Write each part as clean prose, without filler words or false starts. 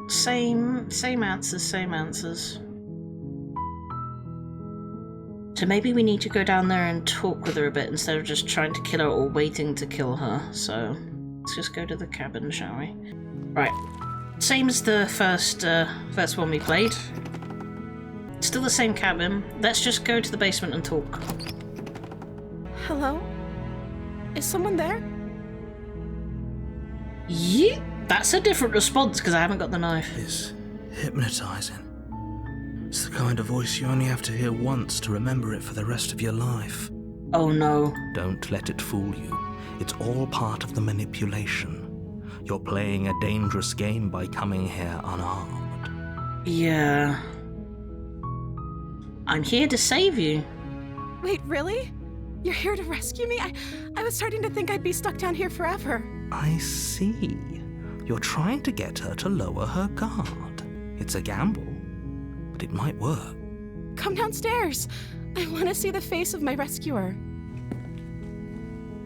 Same answers. So maybe we need to go down there and talk with her a bit instead of just trying to kill her or waiting to kill her. So let's just go to the cabin, shall we? Right. Same as the first one we played. Still the same cabin. Let's just go to the basement and talk. Hello? Is someone there? Yeah, that's a different response because I haven't got the knife. It's hypnotizing. It's the kind of voice you only have to hear once to remember it for the rest of your life. Oh no. Don't let it fool you. It's all part of the manipulation. You're playing a dangerous game by coming here unarmed. Yeah. I'm here to save you. Wait, really? You're here to rescue me? I was starting to think I'd be stuck down here forever. I see. You're trying to get her to lower her guard. It's a gamble, but it might work. Come downstairs. I want to see the face of my rescuer.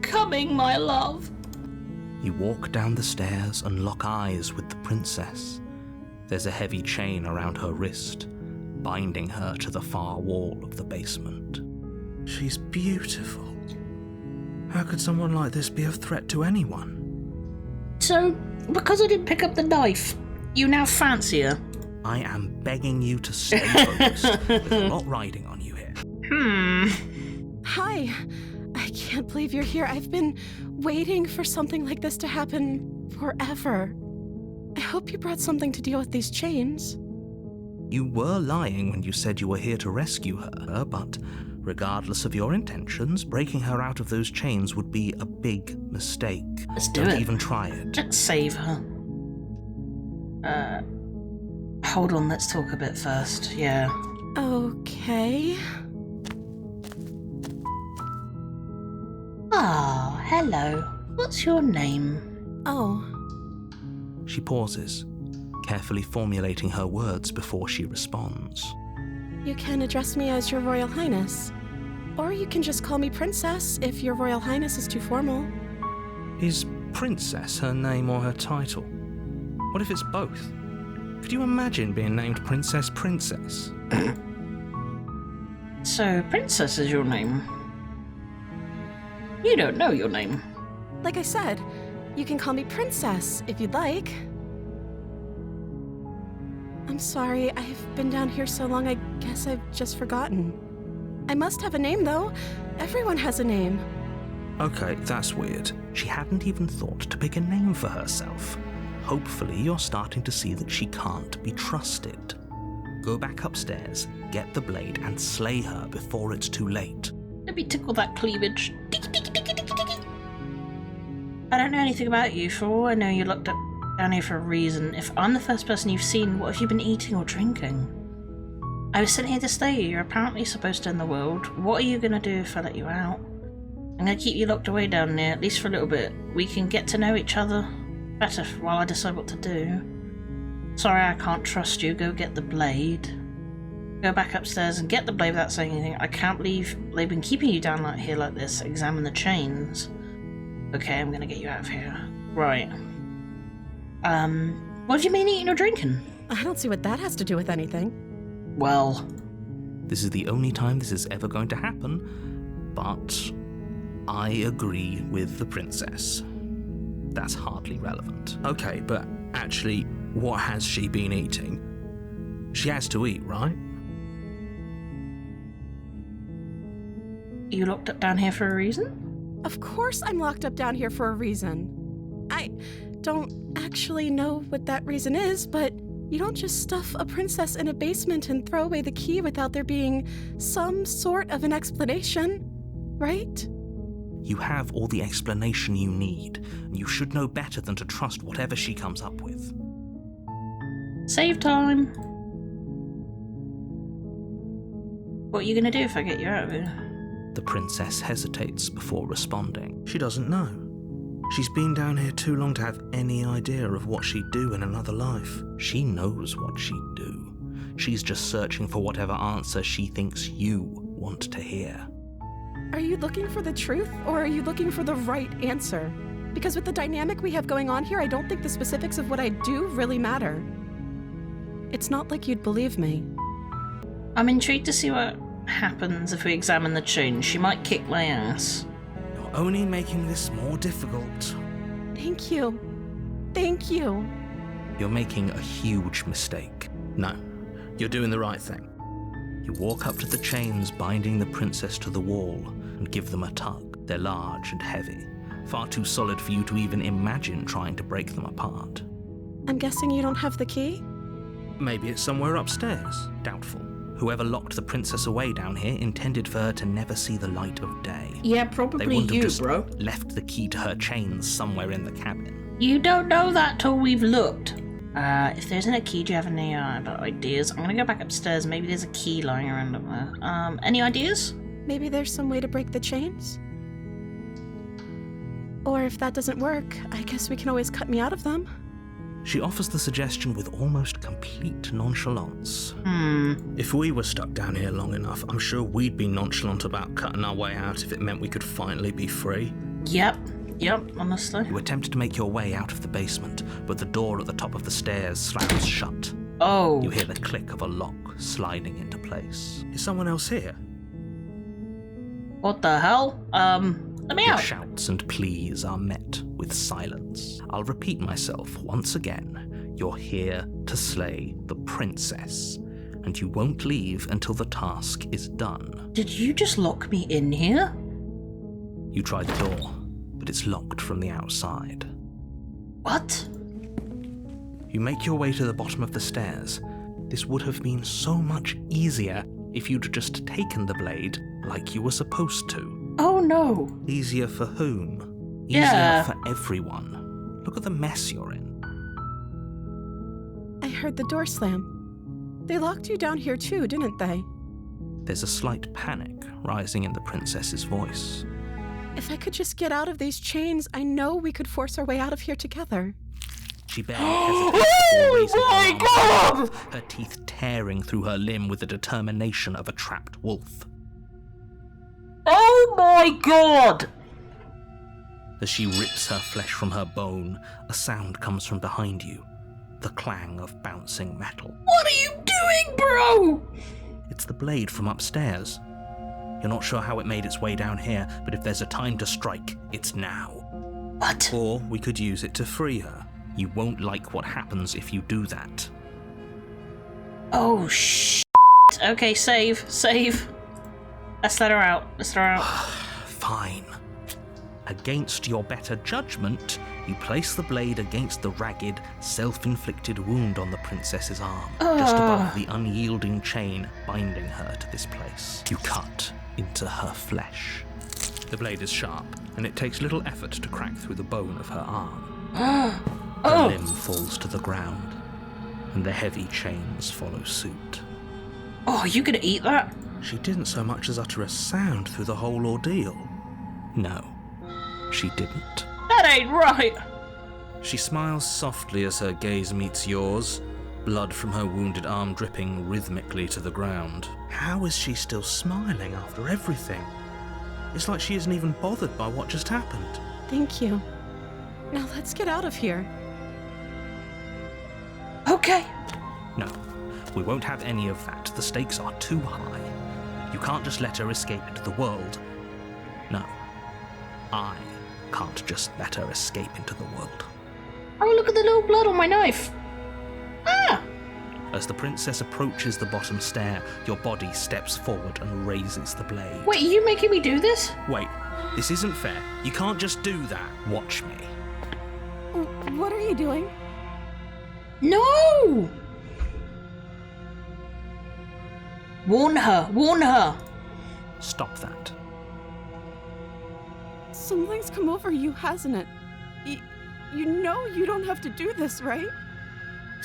Coming, my love. You walk down the stairs and lock eyes with the princess. There's a heavy chain around her wrist, binding her to the far wall of the basement. She's beautiful. How could someone like this be a threat to anyone? So, because I didn't pick up the knife, you now fancy her? I am begging you to stay focused. There's a lot riding on you here. Hi. I can't believe you're here. I've been waiting for something like this to happen forever. I hope you brought something to deal with these chains. You were lying when you said you were here to rescue her, but regardless of your intentions, breaking her out of those chains would be a big mistake. Let's do Don't it. even try it. Let's save her. Hold on, let's talk a bit first. Yeah. Okay. Ah, hello. What's your name? Oh. She pauses, carefully formulating her words before she responds. You can address me as Your Royal Highness. Or you can just call me Princess if Your Royal Highness is too formal. Is Princess her name or her title? What if it's both? Could you imagine being named Princess Princess? So, Princess is your name. You don't know your name. Like I said, you can call me Princess if you'd like. I'm sorry, I've been down here so long I guess I've just forgotten. I must have a name though. Everyone has a name. Okay, that's weird. She hadn't even thought to pick a name for herself. Hopefully you're starting to see that she can't be trusted. Go back upstairs, get the blade, and slay her before it's too late. Let me tickle that cleavage. Ticky, ticky, ticky, ticky, ticky. I don't know anything about you. For all I know, you looked up down here for a reason. If I'm the first person you've seen, what have you been eating or drinking? I was sent here to slay you. You're apparently supposed to end the world. What are you going to do if I let you out? I'm going to keep you locked away down there, at least for a little bit. We can get to know each other better while I decide what to do. Sorry, I can't trust you. Go get the blade. Go back upstairs and get the blade without saying anything. I can't believe they've been keeping you down like here like this. Examine the chains. Okay, I'm gonna get you out of here. Right. What have you been eating or drinking? I don't see what that has to do with anything. Well, This is the only time this is ever going to happen, but I agree with the princess. That's hardly relevant. Okay, but actually, what has she been eating? She has to eat, right? you locked up down here for a reason? Of course I'm locked up down here for a reason. I don't actually know what that reason is, but you don't just stuff a princess in a basement and throw away the key without there being some sort of an explanation, right? You have all the explanation you need, and you should know better than to trust whatever she comes up with. Save time. What are you gonna do if I get you out of here? The princess hesitates before responding. She doesn't know. She's been down here too long to have any idea of what she'd do in another life. She knows what she'd do. She's just searching for whatever answer she thinks you want to hear. Are you looking for the truth, or are you looking for the right answer? Because with the dynamic we have going on here, I don't think the specifics of what I do really matter. It's not like you'd believe me. I'm intrigued to see what happens if we examine the chain. She might kick my ass. You're only making this more difficult. Thank you. Thank you. You're making a huge mistake. No, you're doing the right thing. You walk up to the chains binding the princess to the wall and give them a tug. They're large and heavy, far too solid for you to even imagine trying to break them apart. I'm guessing you don't have the key? Maybe it's somewhere upstairs. Doubtful. Whoever locked the princess away down here intended for her to never see the light of day. Yeah, They probably wouldn't have you, just bro. left the key to her chains somewhere in the cabin. You don't know that till we've looked. If there isn't a key, do you have any ideas? I'm gonna go back upstairs. Maybe there's a key lying around up there. Any ideas? Maybe there's some way to break the chains? Or if that doesn't work, I guess we can always cut me out of them. She offers the suggestion with almost complete nonchalance. If we were stuck down here long enough, I'm sure we'd be nonchalant about cutting our way out if it meant we could finally be free. Yep, honestly. You attempt to make your way out of the basement, but the door at the top of the stairs slams shut. Oh. You hear the click of a lock sliding into place. Is someone else here? What the hell? Let me Your out. shouts and pleas are met with silence. I'll repeat myself once again. You're here to slay the princess, and you won't leave until the task is done. Did you just lock me in here? You try the door, but it's locked from the outside. What? You make your way to the bottom of the stairs. This would have been so much easier if you'd just taken the blade like you were supposed to. Oh no. Easier for whom? Easier Yeah. for everyone. Look at the mess you're in. I heard the door slam. They locked you down here too, didn't they? There's a slight panic rising in the princess's voice. If I could just get out of these chains, I know we could force our way out of here together. She barely hesitates before raising my her arm, God! her teeth tearing through her limb with the determination of a trapped wolf. Oh my God! As she rips her flesh from her bone, a sound comes from behind you, the clang of bouncing metal. What are you doing, bro? It's the blade from upstairs. You're not sure how it made its way down here, but if there's a time to strike, it's now. What? Or we could use it to free her. You won't like what happens if you do that. Oh shit. Okay, save. Let's let her out. Fine. Against your better judgment, you place the blade against the ragged, self-inflicted wound on the princess's arm, just above the unyielding chain binding her to this place. You cut into her flesh. The blade is sharp, and it takes little effort to crack through the bone of her arm. Her limb falls to the ground, and the heavy chains follow suit. Oh, are you gonna eat that? She didn't so much as utter a sound through the whole ordeal. No, she didn't. That ain't right. She smiles softly as her gaze meets yours, blood from her wounded arm dripping rhythmically to the ground. How is she still smiling after everything? It's like she isn't even bothered by what just happened. Thank you. Now let's get out of here. Okay. No, we won't have any of that. The stakes are too high. You can't just let her escape into the world. No, I can't just let her escape into the world. Oh, look at the little blood on my knife. Ah! As the princess approaches the bottom stair, your body steps forward and raises the blade. Wait, are you making me do this? Wait, this isn't fair. You can't just do that. Watch me. What are you doing? No! Warn her. Stop that. Something's come over you, hasn't it? You know you don't have to do this, right?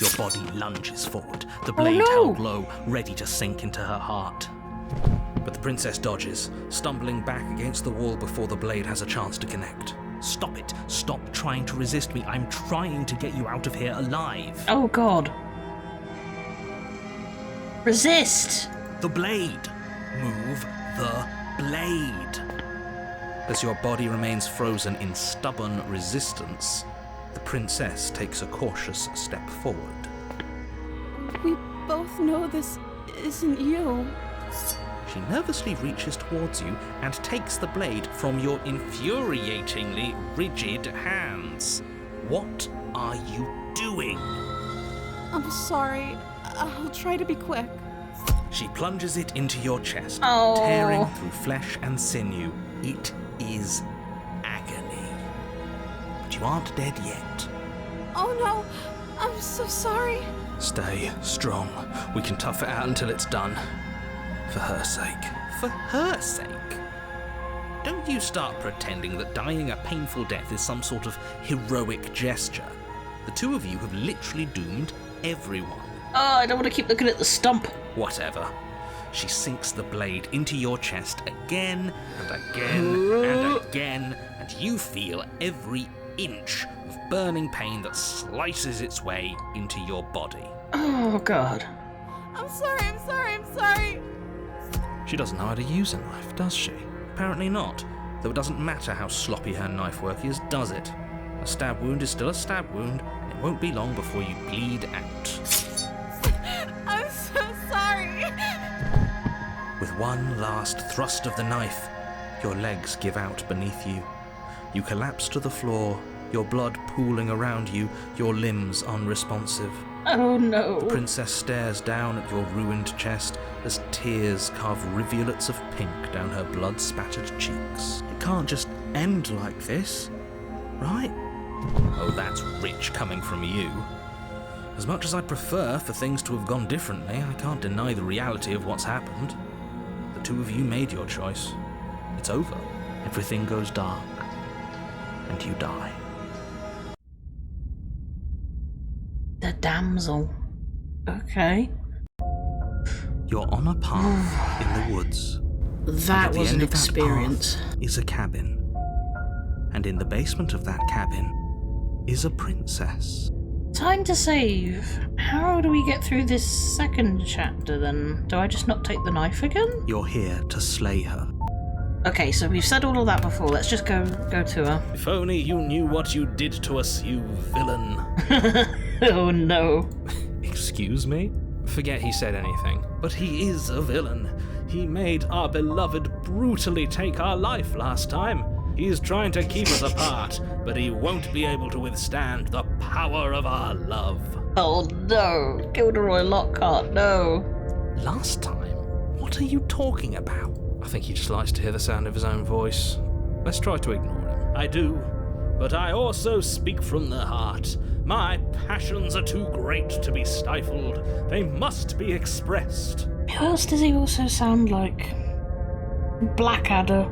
Your body lunges forward, the blade no. held low, ready to sink into her heart. But the princess dodges, stumbling back against the wall before the blade has a chance to connect. Stop it. Stop trying to resist me. I'm trying to get you out of here alive. Oh God. Resist. The blade. Move the blade. As your body remains frozen in stubborn resistance, the princess takes a cautious step forward. We know this isn't you. She nervously reaches towards you and takes the blade from your infuriatingly rigid hands. What are you doing? I'm sorry. I'll try to be quick. She plunges it into your chest, Oh. tearing through flesh and sinew. It is agony. But you aren't dead yet. Oh no, I'm so sorry. Stay strong. We can tough it out until it's done. For her sake. For her sake? Don't you start pretending that dying a painful death is some sort of heroic gesture. The two of you have literally doomed everyone. Oh, I don't want to keep looking at the stump. Whatever. She sinks the blade into your chest again and again and again, and you feel every inch of burning pain that slices its way into your body. Oh, God. I'm sorry. She doesn't know how to use a knife, does she? Apparently not, though it doesn't matter how sloppy her knife work is, does it? A stab wound is still a stab wound, and it won't be long before you bleed out. I'm so sorry. With one last thrust of the knife, your legs give out beneath you. You collapse to the floor, your blood pooling around you, your limbs unresponsive. Oh, no. The princess stares down at your ruined chest as tears carve rivulets of pink down her blood-spattered cheeks. It can't just end like this, right? Oh, that's rich coming from you. As much as I'd prefer for things to have gone differently, I can't deny the reality of what's happened. The two of you made your choice. It's over. Everything goes dark. And you die. The damsel. Okay. You're on a path in the woods. That At the was end an of that experience. path is a cabin. And in the basement of that cabin is a princess. Time to save. How do we get through this second chapter then? Do I just not take the knife again? You're here to slay her. Okay, so we've said all of that before. Let's just go to her. If only you knew what you did to us, you villain. Oh no. Excuse me? Forget he said anything. But he is a villain. He made our beloved brutally take our life last time. He's trying to keep us apart, but he won't be able to withstand the power of our love. Oh no. Gilderoy Lockhart, no. Last time? What are you talking about? I think he just likes to hear the sound of his own voice. Let's try to ignore him. I do, but I also speak from the heart. My passions are too great to be stifled. They must be expressed. Who else does he also sound like? Blackadder.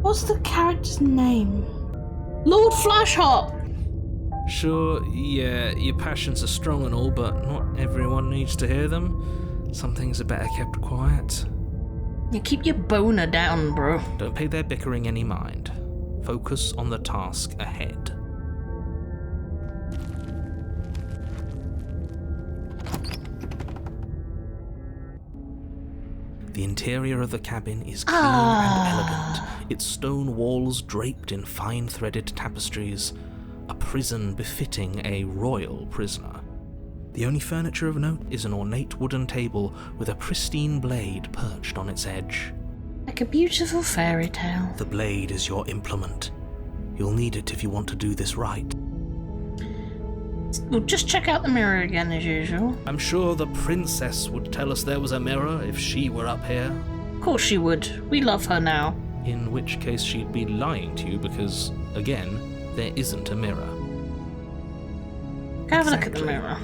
What's the character's name? Lord Flashheart! Sure, yeah, your passions are strong and all, but not everyone needs to hear them. Some things are better kept quiet. You keep your boner down, bro. Don't pay their bickering any mind. Focus on the task ahead. The interior of the cabin is clean and elegant, its stone walls draped in fine-threaded tapestries, a prison befitting a royal prisoner. The only furniture of note is an ornate wooden table with a pristine blade perched on its edge. Like a beautiful fairy tale. The blade is your implement. You'll need it if you want to do this right. We'll just check out the mirror again as usual. I'm sure the princess would tell us there was a mirror if she were up here. Of course she would. We love her now. In which case she'd be lying to you because, again, there isn't a mirror. Go have a look at the mirror.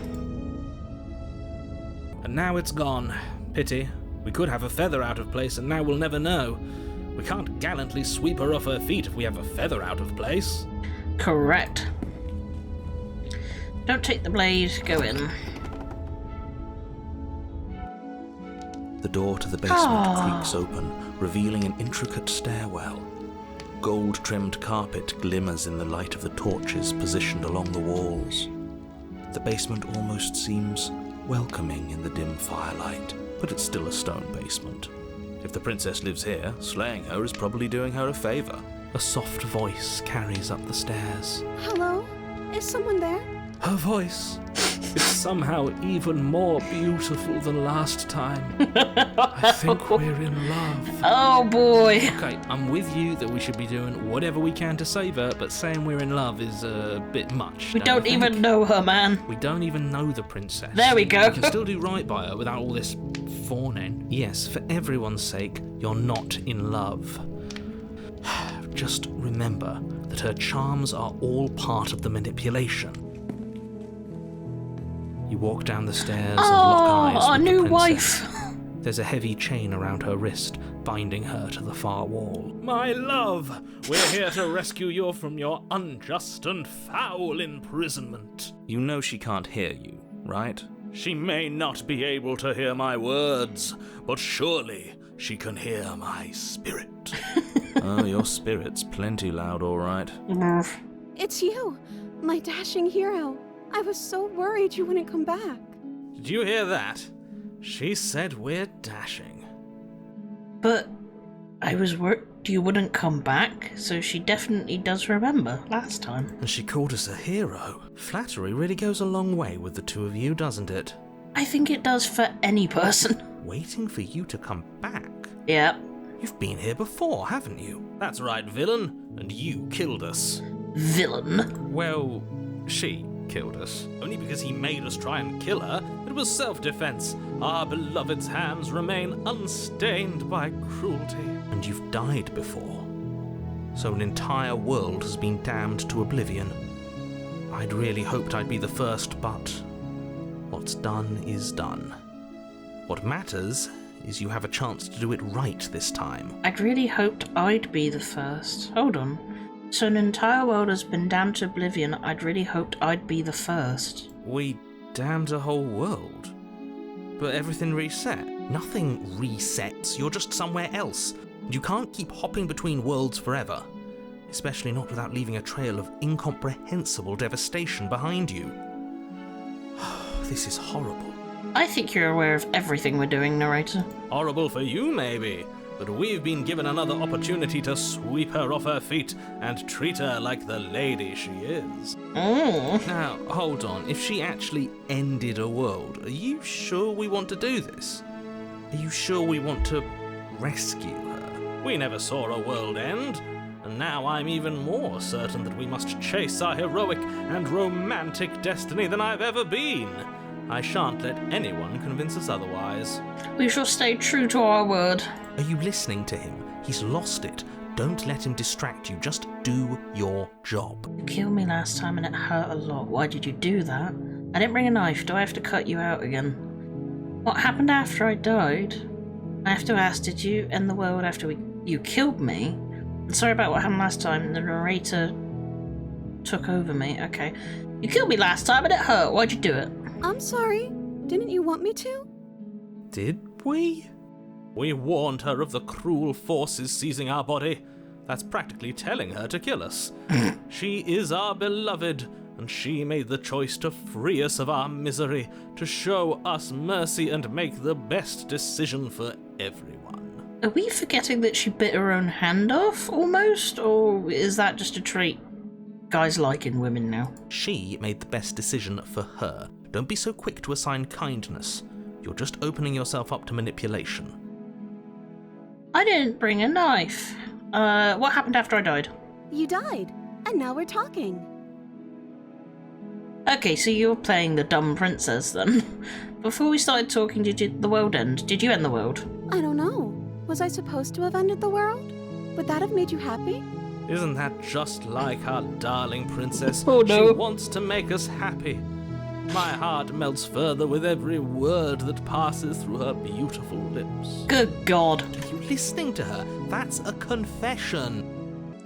And now it's gone. Pity. We could have a feather out of place and now we'll never know. We can't gallantly sweep her off her feet if we have a feather out of place. Correct. Don't take the blade, go in. The door to the basement creaks open, revealing an intricate stairwell. Gold-trimmed carpet glimmers in the light of the torches positioned along the walls. The basement almost seems welcoming in the dim firelight, but it's still a stone basement. If the princess lives here, slaying her is probably doing her a favor. A soft voice carries up the stairs. Hello? Is someone there? Her voice, it's somehow even more beautiful than last time. I think we're in love. Oh boy. Okay, I'm with you that we should be doing whatever we can to save her, but saying we're in love is a bit much. We don't even know her, man. We don't even know the princess. There we go. We can still do right by her without all this fawning. Yes, for everyone's sake, you're not in love. Just remember that her charms are all part of the manipulation. You walk down the stairs and lock eyes our with new the princess. wife. There's a heavy chain around her wrist, binding her to the far wall. My love, we're here to rescue you from your unjust and foul imprisonment. You know she can't hear you, right? She may not be able to hear my words, but surely she can hear my spirit. Oh, your spirit's plenty loud, all right. It's you, my dashing hero. I was so worried you wouldn't come back. Did you hear that? She said we're dashing. But I was worried you wouldn't come back, so she definitely does remember last time. And she called us a hero. Flattery really goes a long way with the two of you, doesn't it? I think it does for any person. Waiting for you to come back? Yep. You've been here before, haven't you? That's right, villain. And you killed us. Villain. Well, she killed us. Only because he made us try and kill her. It was self-defense. Our beloved's hands remain unstained by cruelty. And you've died before. So an entire world has been damned to oblivion. I'd really hoped I'd be the first, but what's done is done. What matters is you have a chance to do it right this time. I'd really hoped I'd be the first. Hold on. So an entire world has been damned to oblivion. I'd really hoped I'd be the first. We damned a whole world. But everything reset. Nothing resets. You're just somewhere else. You can't keep hopping between worlds forever. Especially not without leaving a trail of incomprehensible devastation behind you. This is horrible. I think you're aware of everything we're doing, narrator. Horrible for you, maybe. But we've been given another opportunity to sweep her off her feet and treat her like the lady she is. Now, hold on. If she actually ended a world, are you sure we want to do this? Are you sure we want to rescue her? We never saw a world end, and now I'm even more certain that we must chase our heroic and romantic destiny than I've ever been. I shan't let anyone convince us otherwise. We shall stay true to our word. Are you listening to him? He's lost it. Don't let him distract you. Just do your job. You killed me last time and it hurt a lot. Why did you do that? I didn't bring a knife. Do I have to cut you out again? What happened after I died? I have to ask, did you end the world after you killed me? I'm sorry about what happened last time. The narrator took over me. Okay. You killed me last time and it hurt. Why'd you do it? I'm sorry. Didn't you want me to? Did we? We warned her of the cruel forces seizing our body. That's practically telling her to kill us. She is our beloved, and she made the choice to free us of our misery, to show us mercy and make the best decision for everyone. Are we forgetting that she bit her own hand off, almost? Or is that just a trait guys like in women now? She made the best decision for her. Don't be so quick to assign kindness. You're just opening yourself up to manipulation. I didn't bring a knife. What happened after I died? You died, and now we're talking. Okay, so you were playing the dumb princess then. Before we started talking, did the world end? Did you end the world? I don't know. Was I supposed to have ended the world? Would that have made you happy? Isn't that just like our darling princess? Oh, no. She wants to make us happy. My heart melts further with every word that passes through her beautiful lips. Good God. Are you listening to her? That's a confession.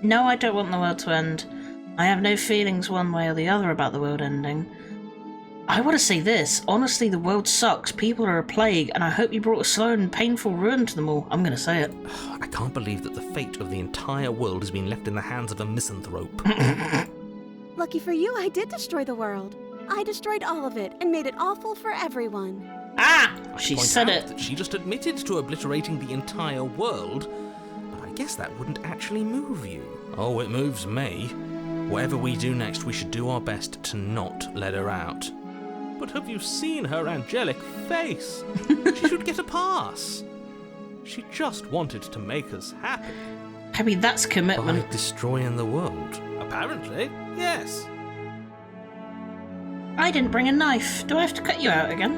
No, I don't want the world to end. I have no feelings one way or the other about the world ending. I want to say this. Honestly, the world sucks. People are a plague, and I hope you brought a slow and painful ruin to them all. I'm going to say it. I can't believe that the fate of the entire world has been left in the hands of a misanthrope. Lucky for you, I did destroy the world. I destroyed all of it and made it awful for everyone. Ah! She said it. That she just admitted to obliterating the entire world, but I guess that wouldn't actually move you. Oh, it moves me. Whatever we do next, we should do our best to not let her out. But have you seen her angelic face? She should get a pass. She just wanted to make us happy. Maybe that's commitment. By destroying the world. Apparently, yes. I didn't bring a knife. Do I have to cut you out again?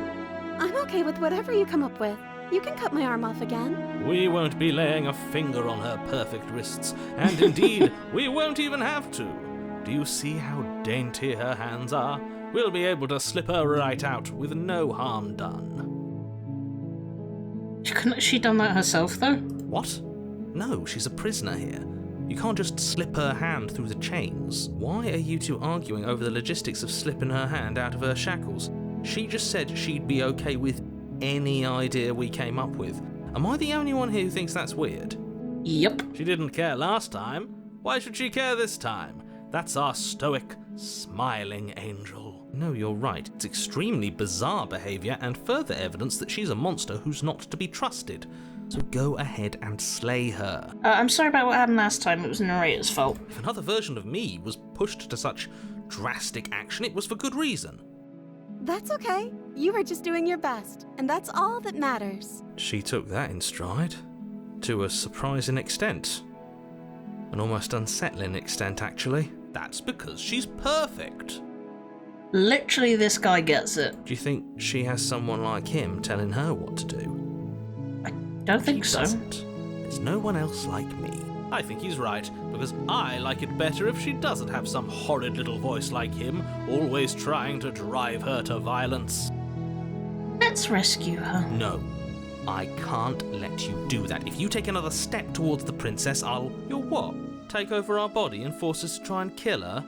I'm okay with whatever you come up with. You can cut my arm off again. We won't be laying a finger on her perfect wrists, and indeed, we won't even have to. Do you see how dainty her hands are? We'll be able to slip her right out with no harm done. Couldn't she done that herself, though? What? No, she's a prisoner here. You can't just slip her hand through the chains. Why are you two arguing over the logistics of slipping her hand out of her shackles? She just said she'd be okay with any idea we came up with. Am I the only one here who thinks that's weird? Yep. She didn't care last time. Why should she care this time? That's our stoic, smiling angel. No, you're right. It's extremely bizarre behaviour and further evidence that she's a monster who's not to be trusted. So go ahead and slay her. I'm sorry about what happened last time. It was the narrator's fault. If another version of me was pushed to such drastic action, it was for good reason. That's okay. You were just doing your best, and that's all that matters. She took that in stride. To a surprising extent. An almost unsettling extent, actually. That's because she's perfect. Literally, this guy gets it. Do you think she has someone like him telling her what to do? Don't think so. Doesn't. There's no one else like me. I think he's right, because I like it better if she doesn't have some horrid little voice like him, always trying to drive her to violence. Let's rescue her. No, I can't let you do that. If you take another step towards the princess, You'll what? Take over our body and force us to try and kill her?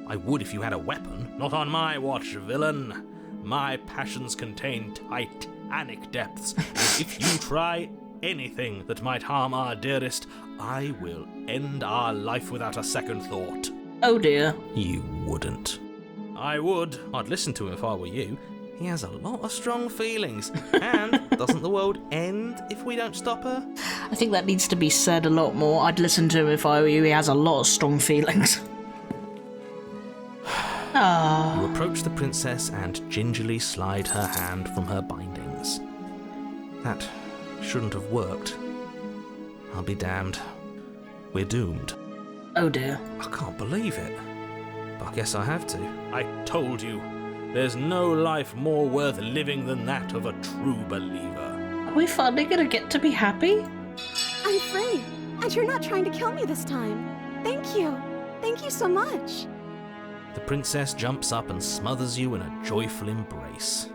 I would if you had a weapon. Not on my watch, villain. My passions contain titanic depths, and if you try anything that might harm our dearest, I will end our life without a second thought. Oh dear. You wouldn't. I would. I'd listen to him if I were you. He has a lot of strong feelings. And doesn't the world end if we don't stop her? I think that needs to be said a lot more. I'd listen to him if I were you. He has a lot of strong feelings. You approach the princess and gingerly slide her hand from her bindings. That shouldn't have worked. I'll be damned. We're doomed. Oh dear. I can't believe it. But I guess I have to. I told you. There's no life more worth living than that of a true believer. Are we finally gonna get to be happy? I'm free, and you're not trying to kill me this time. Thank you. Thank you so much. The princess jumps up and smothers you in a joyful embrace.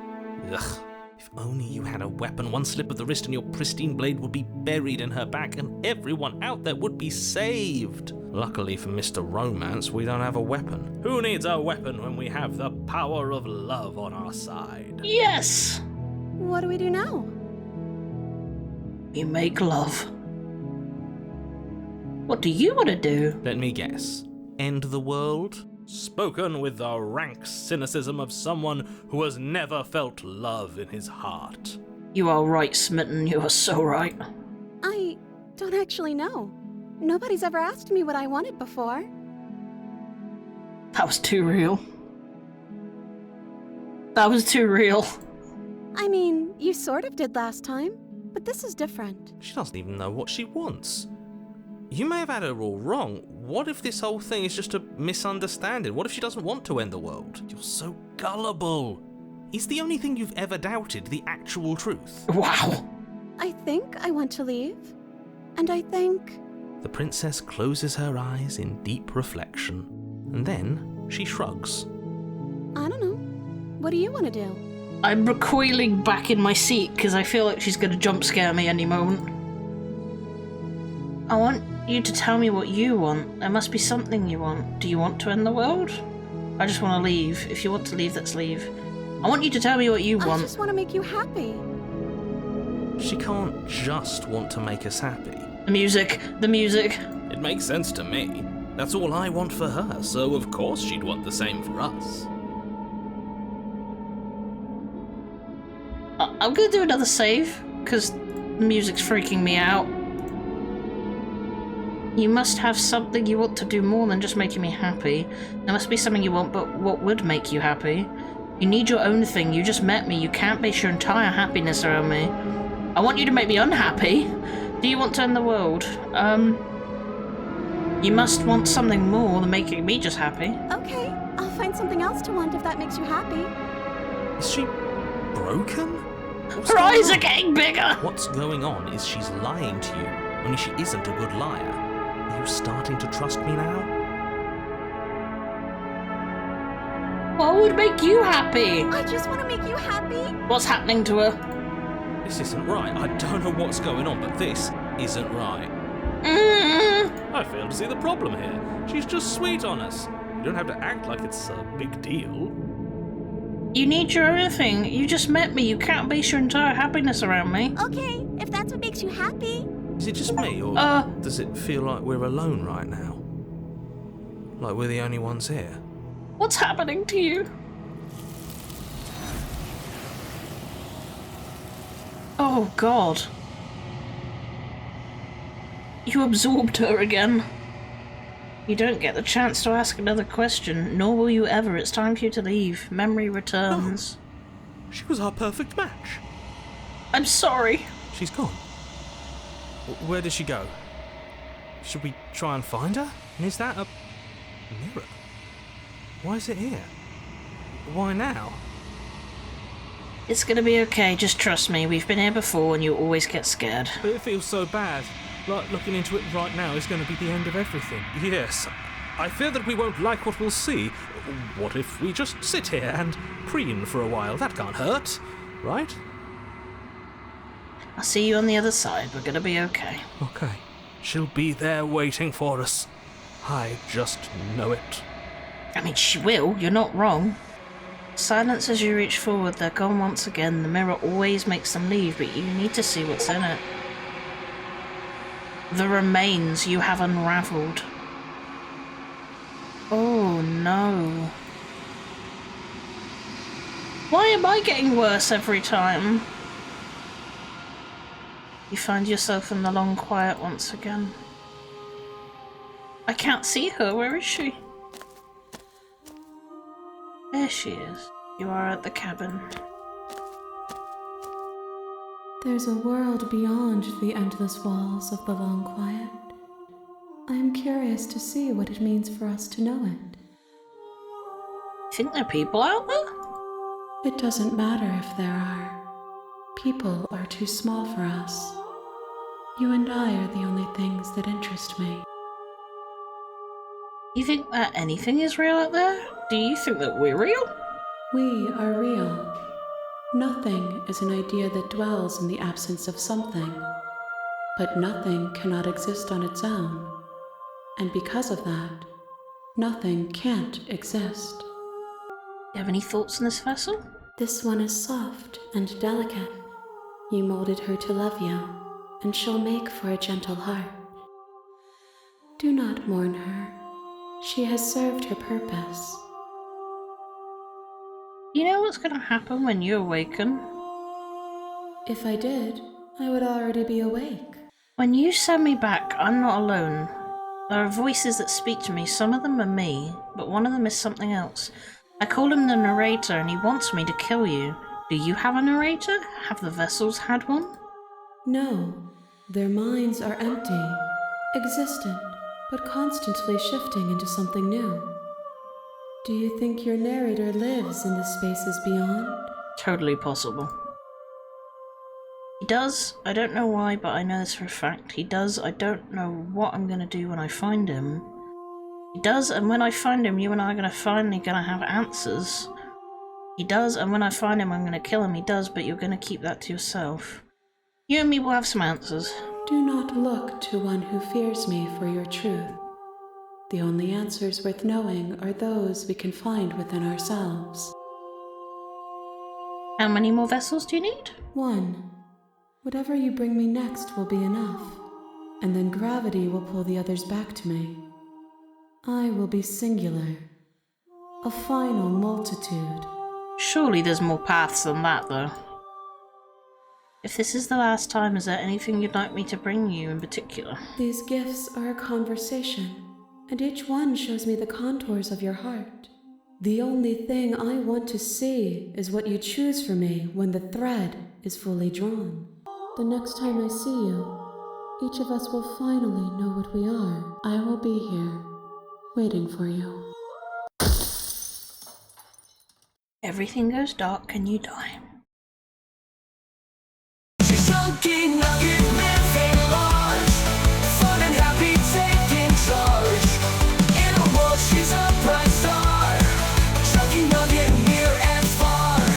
Ugh. If only you had a weapon, one slip of the wrist and your pristine blade would be buried in her back and everyone out there would be saved. Luckily for Mr. Romance, we don't have a weapon. Who needs a weapon when we have the power of love on our side? Yes! What do we do now? We make love. What do you want to do? Let me guess. End the world? Spoken with the rank cynicism of someone who has never felt love in his heart. You are right, Smitten. You are so right. I don't actually know. Nobody's ever asked me what I wanted before. That was too real. That was too real. I mean, you sort of did last time, but this is different. She doesn't even know what she wants. You may have had her all wrong. What if this whole thing is just a misunderstanding? What if she doesn't want to end the world? You're so gullible. Is the only thing you've ever doubted the actual truth? Wow. I think I want to leave. And I think... The princess closes her eyes in deep reflection, and then she shrugs. I don't know. What do you want to do? I'm recoiling back in my seat because I feel like she's going to jump scare me any moment. I want you to tell me what you want. There must be something you want. Do you want to end the world? I just want to leave. If you want to leave, let's leave. I want you to tell me what you want. I just want to make you happy. She can't just want to make us happy. The music. The music. It makes sense to me. That's all I want for her, so of course she'd want the same for us. I'm going to do another save because the music's freaking me out. You must have something you want to do more than just making me happy. There must be something you want, but what would make you happy? You need your own thing. You just met me. You can't base your entire happiness around me. I want you to make me unhappy. Do you want to end the world? You must want something more than making me just happy. Okay, I'll find something else to want if that makes you happy. Is she broken? Her eyes are getting bigger! What's going on is she's lying to you, only she isn't a good liar. Are you starting to trust me now? What would make you happy? I just want to make you happy. What's happening to her? This isn't right. I don't know what's going on, but this isn't right. I fail to see the problem here. She's just sweet on us. You don't have to act like it's a big deal. You need your own thing. You just met me. You can't base your entire happiness around me. Okay, if that's what makes you happy. Is it just me, or does it feel like we're alone right now? Like we're the only ones here? What's happening to you? Oh, God. You absorbed her again. You don't get the chance to ask another question, nor will you ever. It's time for you to leave. Memory returns. No. She was our perfect match. I'm sorry. She's gone. Where did she go? Should we try and find her? And is that a mirror? Why is it here? Why now? It's gonna be okay, just trust me. We've been here before and you always get scared. But it feels so bad. Like looking into it right now is going to be the end of everything. Yes. I fear that we won't like what we'll see. What if we just sit here and preen for a while? That can't hurt, right? I'll see you on the other side. We're gonna be okay. Okay. She'll be there waiting for us. I just know it. I mean, she will. You're not wrong. Silence as you reach forward. They're gone once again. The mirror always makes them leave, but you need to see what's in it. The remains you have unravelled. Oh no. Why am I getting worse every time? You find yourself in the long quiet once again. I can't see her. Where is she? There she is. You are at the cabin. There's a world beyond the endless walls of the long quiet. I am curious to see what it means for us to know it. Think there are people out there? It doesn't matter if there are. People are too small for us. You and I are the only things that interest me. You think that anything is real out there? Do you think that we're real? We are real. Nothing is an idea that dwells in the absence of something. But nothing cannot exist on its own. And because of that, nothing can't exist. You have any thoughts on this vessel? This one is soft and delicate. You molded her to love you, and she'll make for a gentle heart. Do not mourn her. She has served her purpose. You know what's going to happen when you awaken? If I did, I would already be awake. When you send me back, I'm not alone. There are voices that speak to me. Some of them are me, but one of them is something else. I call him the narrator, and he wants me to kill you. Do you have a narrator? Have the vessels had one? No, their minds are empty, existent, but constantly shifting into something new. Do you think your narrator lives in the spaces beyond? Totally possible. He does. I don't know why, but I know this for a fact. He does. I don't know what I'm going to do when I find him. He does, and when I find him, you and I are finally going to have answers. He does, and when I find him, I'm going to kill him. He does, but you're going to keep that to yourself. You and me will have some answers. Do not look to one who fears me for your truth. The only answers worth knowing are those we can find within ourselves. How many more vessels do you need? 1. Whatever you bring me next will be enough, and then gravity will pull the others back to me. I will be singular, a final multitude. Surely there's more paths than that, though. If this is the last time, is there anything you'd like me to bring you in particular? These gifts are a conversation, and each one shows me the contours of your heart. The only thing I want to see is what you choose for me when the thread is fully drawn. The next time I see you, each of us will finally know what we are. I will be here, waiting for you. Everything goes dark and you die.